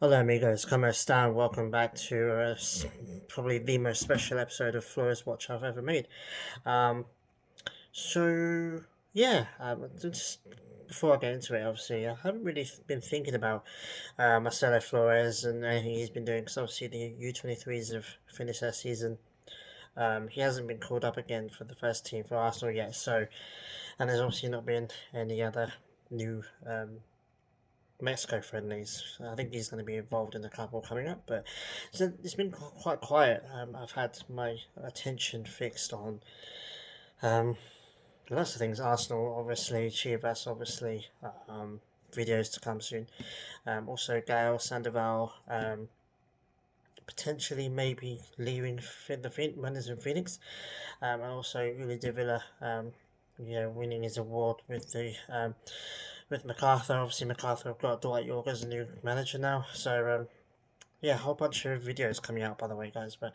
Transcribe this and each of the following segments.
Hello, amigos. Como están? Welcome back to probably the most special episode of Flores Watch I've ever made. Um, so, yeah, just before I get into it, obviously, I haven't really been thinking about Marcelo Flores and anything he's been doing because obviously the U23s have finished their season. He hasn't been called up again for the first team for Arsenal yet, so, and there's obviously not been any other new Mexico friendlies. I think he's going to be involved in a couple coming up, but it's been quite quiet. I've had my attention fixed on um, lots of things. Arsenal, obviously, Chivas, obviously, videos to come soon. Also, Gael, Sandoval, potentially maybe leaving the runners in Phoenix, and also Uli de Villa, winning his award with MacArthur. Obviously, MacArthur have got Dwight York as a new manager now, so yeah, a whole bunch of videos coming out, by the way, guys. But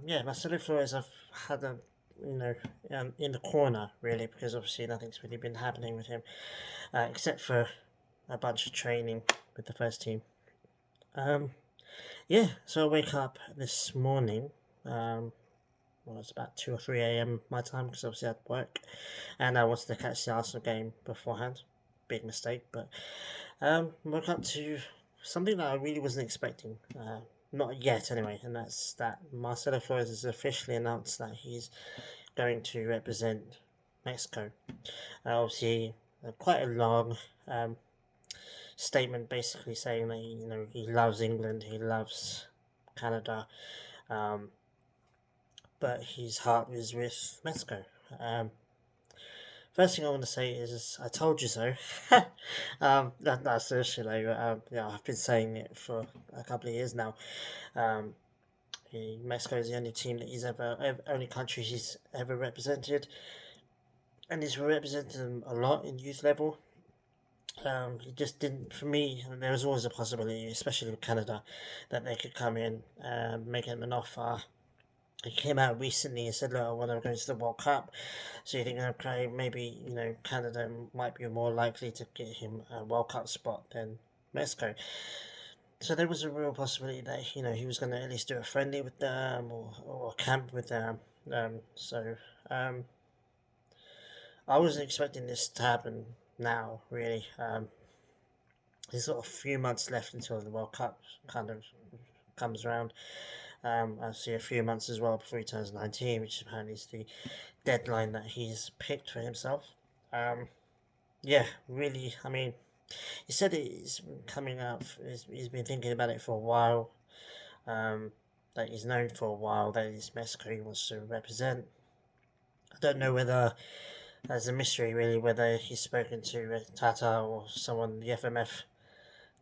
yeah, Marcelo Flores, I've had a you know in the corner really because obviously nothing's really been happening with him except for a bunch of training with the first team. Um, yeah, so I wake up this morning. Well, it's about 2 or 3 a.m. my time because obviously I had work and I wanted to catch the Arsenal game beforehand. Big mistake, but woke up to something that I really wasn't expecting. Not yet, anyway, and that's that Marcelo Flores has officially announced that he's going to represent Mexico. Obviously, quite a long statement, basically saying that he loves England, he loves Canada, um, but his heart is with Mexico. Um, First thing I want to say is I told you so. That's seriously like I've been saying it for a couple of years now. Um, Mexico is the only team that only country he's ever represented, and he's represented them a lot in youth level. He just didn't. For me, there was always a possibility, especially with Canada, that they could come in, make him an offer. He came out recently and said, "Look, I want to go to the World Cup." So you think, okay, maybe Canada might be more likely to get him a World Cup spot than Mexico. So there was a real possibility that he was going to at least do a friendly with them or a camp with them. So I wasn't expecting this to happen now. Really, there's got a few months left until the World Cup kind of comes around. I see a few months as well before he turns 19, which apparently is the deadline that he's picked for himself. Um, yeah, really. I mean, he said it's coming up. He's been thinking about it for a while. That he's known for a while that it's Mexico he wants to represent. I don't know whether there's a mystery really whether he's spoken to Tata or someone the FMF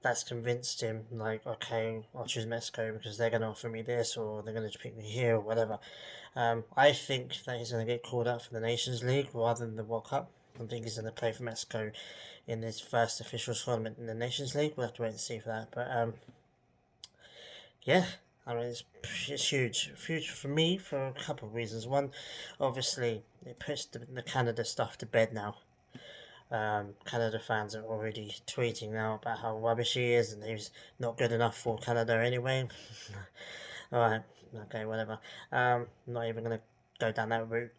that's convinced him like okay I'll choose Mexico because they're going to offer me this or they're going to pick me here or whatever. I think that he's going to get called up for the Nations League rather than the World Cup. I think he's going to play for Mexico in his first official tournament in the Nations League. We'll have to wait and see for that. But yeah, I mean it's huge for me for a couple of reasons. One, obviously, it puts the Canada stuff to bed now. Canada fans are already tweeting now about how rubbish he is and he's not good enough for Canada anyway. Alright, okay, whatever. Not even gonna go down that route.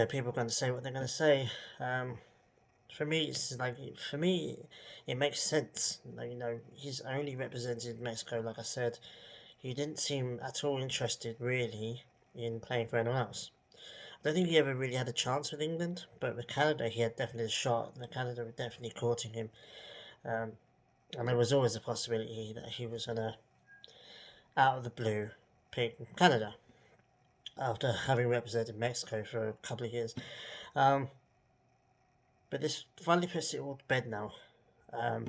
People are gonna say what they're gonna say. For me, it makes sense. He's only represented Mexico, like I said. He didn't seem at all interested, really, in playing for anyone else. I don't think he ever really had a chance with England, but with Canada, he had definitely a shot. The Canada were definitely courting him, um, and there was always a possibility that he was gonna, out of the blue, pick Canada after having represented Mexico for a couple of years. Um, but this finally puts it all to bed now. Um,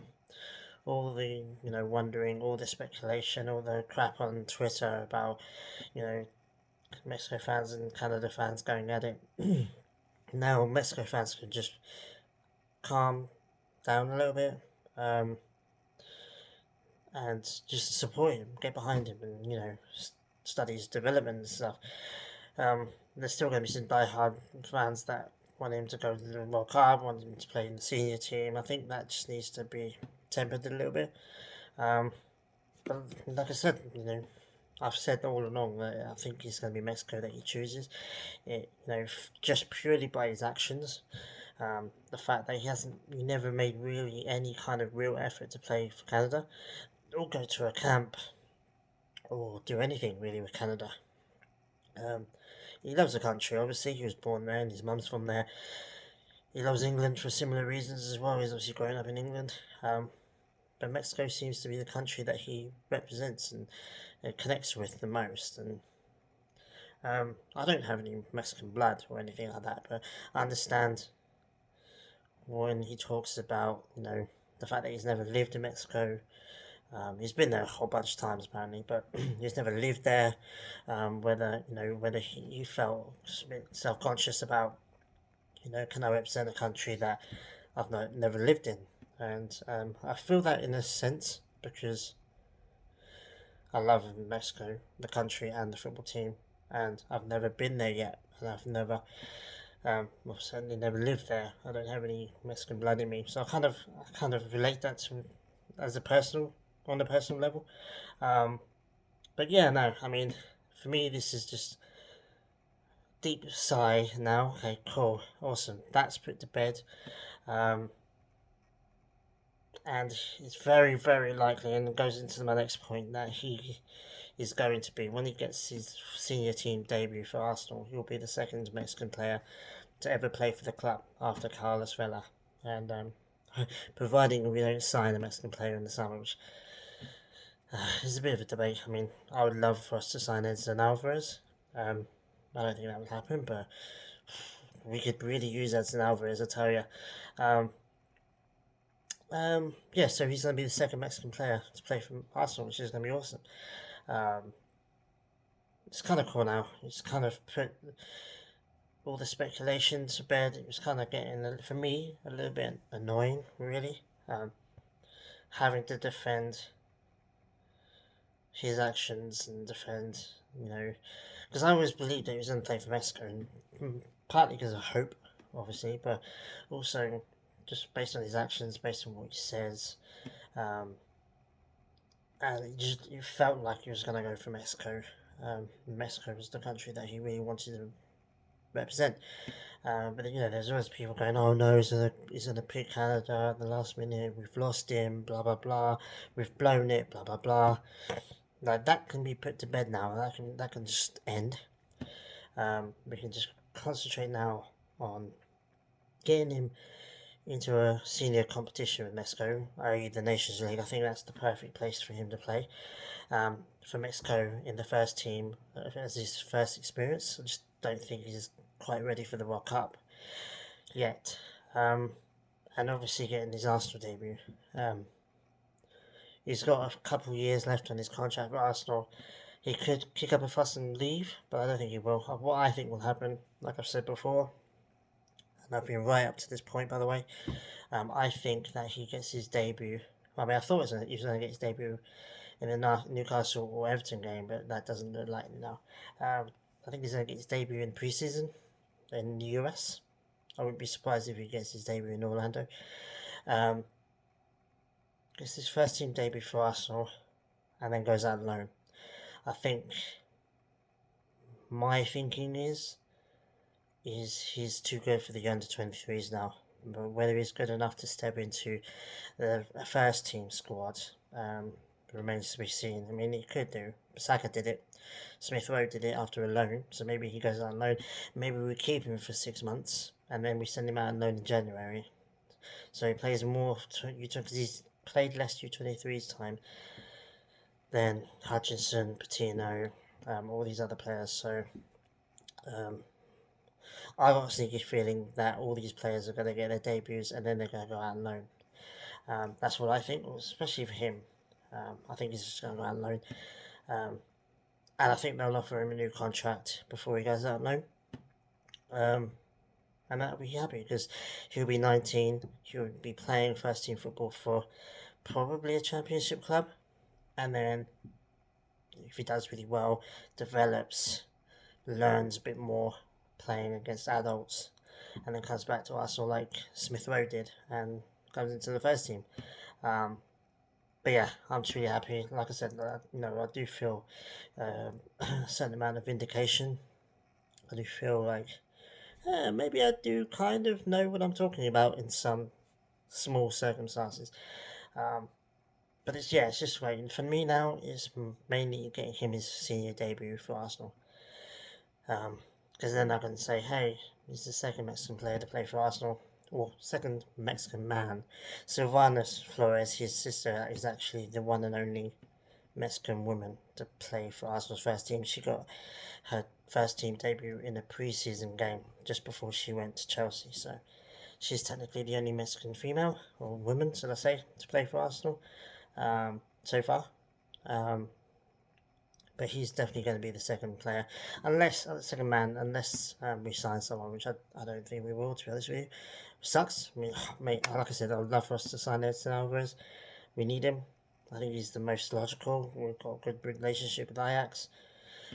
all the wondering, all the speculation, all the crap on Twitter about Mexico fans and Canada fans going at it. Now Mexico fans can just calm down a little bit, um, and just support him, get behind him, and study his development and stuff. There's still going to be some diehard fans that want him to go to the World Cup, want him to play in the senior team. I think that just needs to be tempered a little bit. Um, but like I said, I've said all along that I think it's going to be Mexico that he chooses. Just purely by his actions. The fact that he never made really any kind of real effort to play for Canada, or go to a camp, or do anything really with Canada. Um, he loves the country. Obviously, he was born there, and his mum's from there. He loves England for similar reasons as well. He's obviously growing up in England. But Mexico seems to be the country that he represents and connects with the most. And I don't have any Mexican blood or anything like that, but I understand when he talks about the fact that he's never lived in Mexico. He's been there a whole bunch of times apparently, but he's never lived there. Whether he felt a bit self conscious about, can I represent a country that I've never lived in? And I feel that in a sense because I love Mexico, the country and the football team, and I've never been there yet, and I've never, well, certainly never lived there. I don't have any Mexican blood in me, so I kind of relate that to as a personal on a personal level. Um, but yeah, no, I mean, for me, this is just deep sigh now. Okay, cool, awesome, that's put to bed. Um, and it's very, very likely, and it goes into my next point, that he is going to be, when he gets his senior team debut for Arsenal, he'll be the second Mexican player to ever play for the club after Carlos Vela. And providing we don't sign a Mexican player in the summer, which is a bit of a debate. I mean, I would love for us to sign Edson Alvarez. Um, I don't think that would happen, but we could really use Edson Alvarez, I tell you. Um, yeah, so he's going to be the second Mexican player to play for Arsenal, which is going to be awesome. Um, it's kind of cool now. It's kind of put all the speculation to bed. It was kind of getting, for me, a little bit annoying, really. Having to defend his actions and defend, because I always believed that he was going to play for Mexico, and partly because of hope, obviously, but also just based on his actions, based on what he says. Um, and it felt like he was going to go for Mexico. Mexico was the country that he really wanted to represent. But there's always people going, "Oh no, he's gonna pick Canada at the last minute. We've lost him. Blah blah blah. We've blown it. Blah blah blah." Like that can be put to bed now. That can just end. We can just concentrate now on getting him into a senior competition with Mexico, i.e. the Nations League. I think that's the perfect place for him to play. For Mexico in the first team as his first experience. I just don't think he's quite ready for the World Cup yet. And obviously getting his Arsenal debut. He's got a couple of years left on his contract with Arsenal. He could kick up a fuss and leave, but I don't think he will. What I think will happen, like I've said before, and I've been right up to this point, by the way, I think that he gets his debut. I mean, I thought he was going to get his debut in the Newcastle or Everton game, but that doesn't look likely now. I think he's going to get his debut in pre-season in the US. I wouldn't be surprised if he gets his debut in Orlando. It's his first team debut for Arsenal, and then goes out on loan. I think my thinking is he's too good for the under 23s now. But whether he's good enough to step into the first team squad remains to be seen. I mean, he could do. Saka did it. Smith Rowe did it after a loan, so maybe he goes out on loan. Maybe we keep him for 6 months and then we send him out on loan in January. So he plays more because he's played less U23s time than Hutchinson, Patino, all these other players. So I've obviously a feeling that all these players are going to get their debuts and then they're going to go out on loan. That's what I think, especially for him. I think he's just going to go out on loan. And I think they'll offer him a new contract before he goes out on loan. And that'll be happy because he'll be 19. He'll be playing first team football for probably a championship club. And then, if he does really well, develops, learns a bit more playing against adults, and then comes back to Arsenal like Smith Rowe did and comes into the first team. But yeah, I'm just really happy. Like I said, I do feel a certain amount of vindication. I do feel like maybe I do kind of know what I'm talking about in some small circumstances. Um, but it's just waiting for me now. It's mainly getting him his senior debut for Arsenal. Because then I can say, hey, he's the second Mexican player to play for Arsenal, or second Mexican man. Sylvanas Flores, his sister, is actually the one and only Mexican woman to play for Arsenal's first team. She got her first team debut in a pre-season game just before she went to Chelsea. So she's technically the only Mexican female or woman, should I say, to play for Arsenal so far. Um, but he's definitely going to be the second player, unless the second man, unless we sign someone, which I don't think we will. To be honest with you, sucks. I mean, mate, like I said, I'd love for us to sign Edson Alvarez. We need him. I think he's the most logical. We've got a good relationship with Ajax.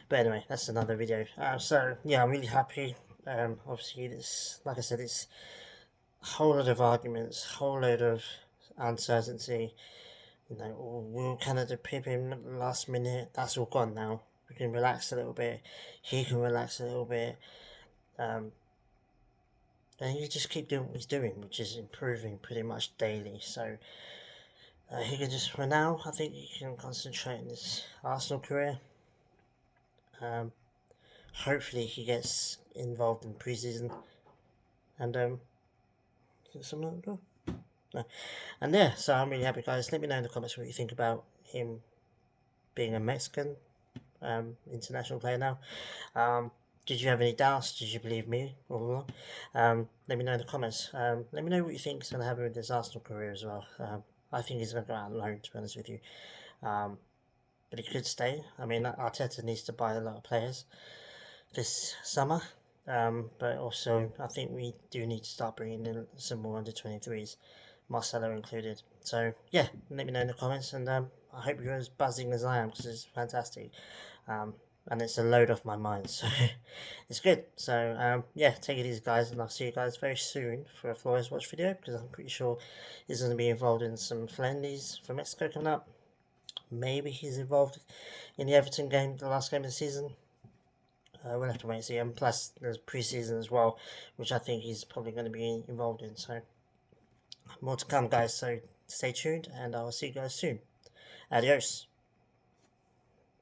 But anyway, that's another video. So yeah, I'm really happy. Obviously, this, like I said, it's a whole load of arguments, whole load of uncertainty. Will Canada pip him last minute? That's all gone now. We can relax a little bit. He can relax a little bit. Um, and he just keep doing what he's doing, which is improving pretty much daily. So he can just, for now, I think he can concentrate on his Arsenal career. Hopefully he gets involved in preseason and something like that. No. And yeah, so I'm really happy, guys. Let me know in the comments what you think about him being a Mexican international player now. Did you have any doubts? Did you believe me all along? Let me know in the comments. Let me know what you think is going to happen with his Arsenal career as well. I think he's going to go out on loan, to be honest with you. But he could stay. I mean, Arteta needs to buy a lot of players this summer. But also, I think we do need to start bringing in some more under 23s, Marcelo included. So, yeah, let me know in the comments, and I hope you're as buzzing as I am because it's fantastic. Um, and it's a load off my mind, so it's good. So, yeah, take it easy, guys, and I'll see you guys very soon for a Flores Watch video because I'm pretty sure he's going to be involved in some friendlies for Mexico coming up. Maybe he's involved in the Everton game, the last game of the season. We'll have to wait and see. And plus, there's pre-season as well, which I think he's probably going to be involved in. So, more to come, guys. So, stay tuned, and I'll see you guys soon. Adios.